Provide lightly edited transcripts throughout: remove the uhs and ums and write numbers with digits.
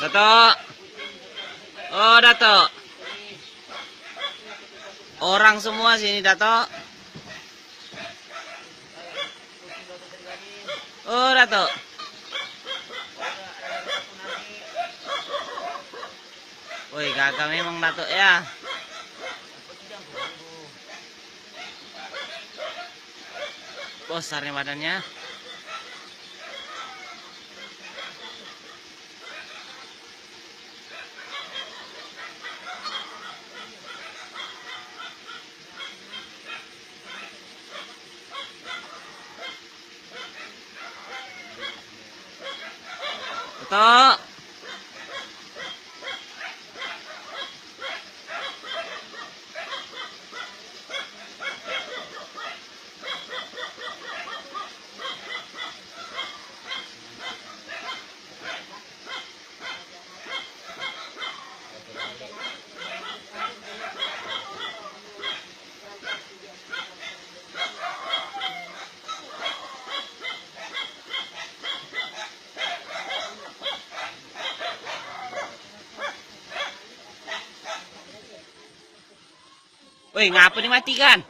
Dato. Oh, Dato. Orang semua sini, Dato. Oh, Dato. Woi, gagah memang Dato ya. Besarnya badannya. Dato. Woi, ngapa dimatikan?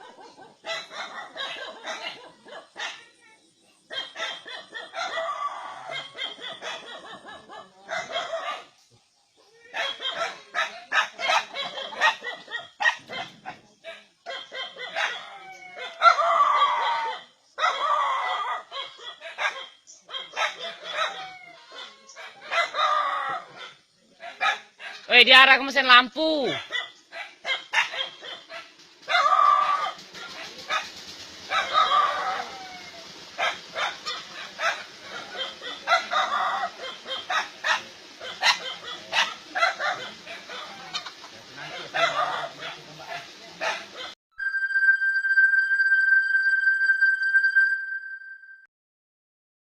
Woi, diarah ke mesin lampu.